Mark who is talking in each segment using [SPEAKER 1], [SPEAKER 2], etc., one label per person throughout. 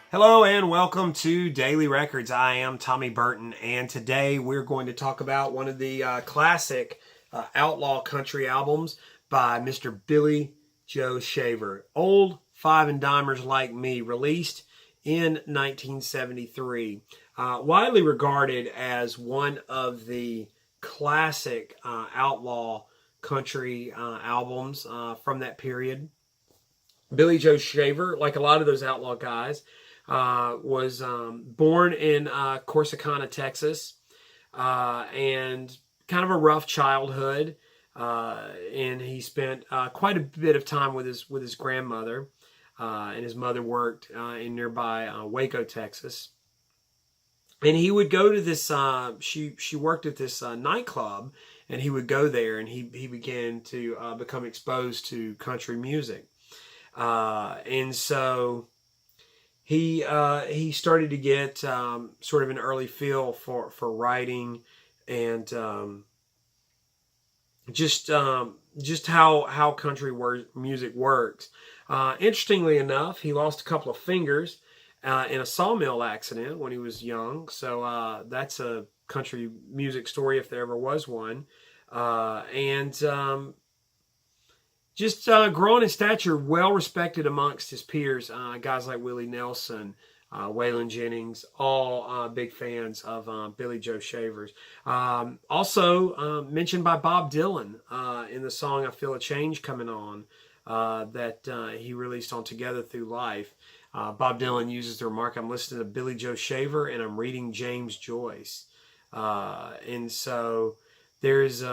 [SPEAKER 1] Hello and welcome to Daily Records. I am Tommy Burton, and today we're going to talk about one of the classic outlaw country albums by Mr. Billy Joe Shaver. Old Five and Dimers Like Me, released in 1973. Widely regarded as one of the classic outlaw country albums from that period. Billy Joe Shaver, like a lot of those outlaw guys, was born in Corsicana, Texas, and kind of a rough childhood. And he spent quite a bit of time with his grandmother, and his mother worked in nearby Waco, Texas. And he would go to this. She worked at this nightclub, and he would go there, and he began to become exposed to country music. And so he started to get sort of an early feel for writing and just how country music works. Interestingly enough, he lost a couple of fingers in a sawmill accident when he was young. So that's a country music story if there ever was one. And just growing in stature, well respected amongst his peers. Guys like Willie Nelson, Waylon Jennings, all big fans of Billy Joe Shavers. Also mentioned by Bob Dylan in the song "I Feel a Change Coming On" that he released on Together Through Life. Bob Dylan uses the remark, "I'm listening to Billy Joe Shaver and I'm reading James Joyce." And so there's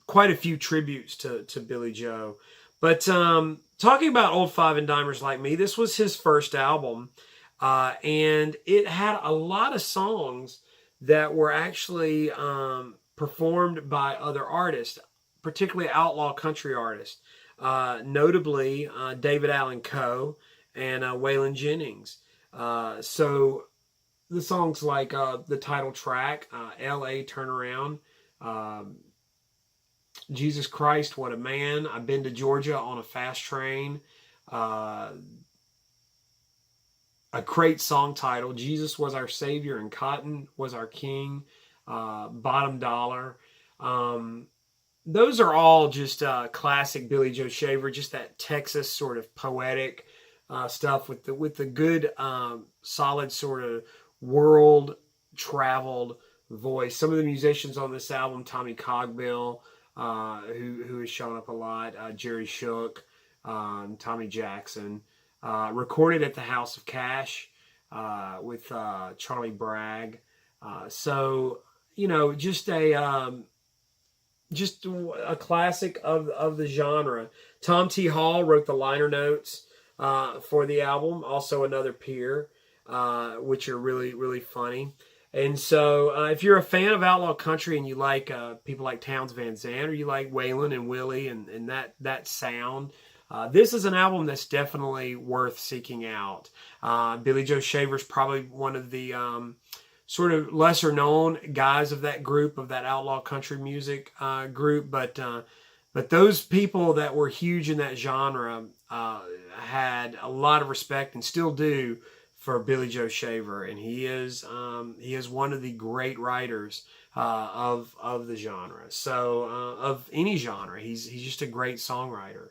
[SPEAKER 1] quite a few tributes to Billy Joe. But talking about Old Five and Dimers Like Me, this was his first album. And it had a lot of songs that were actually performed by other artists, particularly outlaw country artists. Notably, David Allan Coe and Waylon Jennings. So the songs like the title track, L.A. Turnaround, Jesus Christ, What a Man, I've Been to Georgia on a Fast Train, a great song title, Jesus Was Our Savior and Cotton Was Our King, Bottom Dollar. Those are all just classic Billy Joe Shaver, just that Texas sort of poetic stuff with the good, solid sort of world traveled voice. Some of the musicians on this album, Tommy Cogbill, who has shown up a lot, Jerry Shook, Tommy Jackson, recorded at the House of Cash with Charlie Bragg. So just a classic of the genre. Tom T. Hall wrote the liner notes for the album, also another peer, which are really, really funny. And so if you're a fan of outlaw country and you like people like Townes Van Zandt, or you like Waylon and Willie and that sound, this is an album that's definitely worth seeking out. Billy Joe Shaver's probably one of the sort of lesser known guys of that group, of that outlaw country music group, but those people that were huge in that genre had a lot of respect and still do for Billy Joe Shaver, and he is one of the great writers of the genre. So of any genre, he's just a great songwriter.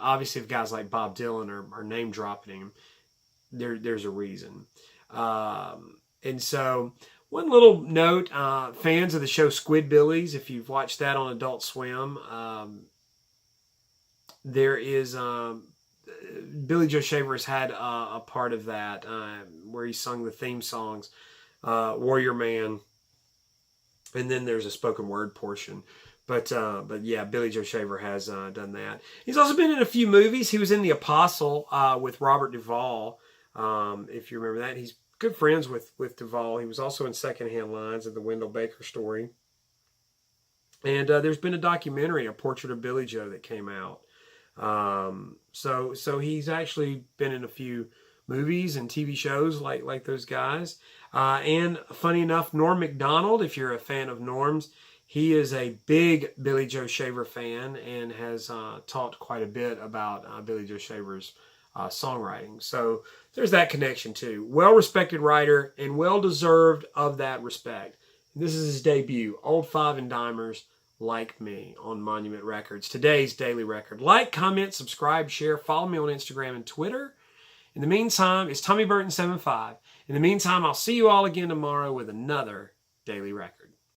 [SPEAKER 1] Obviously, if guys like Bob Dylan are name dropping him, there's a reason. And so, one little note: fans of the show Squidbillies, if you've watched that on Adult Swim, there is Billy Joe Shaver has had a part of that where he sung the theme songs, Warrior Man, and then there's a spoken word portion. But yeah, Billy Joe Shaver has done that. He's also been in a few movies. He was in The Apostle with Robert Duvall, if you remember that. He's good friends with Duvall. He was also in Secondhand Lines of the Wendell Baker Story. And there's been a documentary, A Portrait of Billy Joe, that came out. So he's actually been in a few movies and TV shows like those guys. And funny enough, Norm Macdonald, if you're a fan of Norm's, he is a big Billy Joe Shaver fan and has talked quite a bit about Billy Joe Shaver's songwriting. So there's that connection too. Well-respected writer and well-deserved of that respect. This is his debut, Old Five and Dimers, Like Me, on Monument Records. Today's Daily Record. Like, comment, subscribe, share, follow me on Instagram and Twitter. In the meantime, it's Tommy Burton 75. In the meantime, I'll see you all again tomorrow with another Daily Record.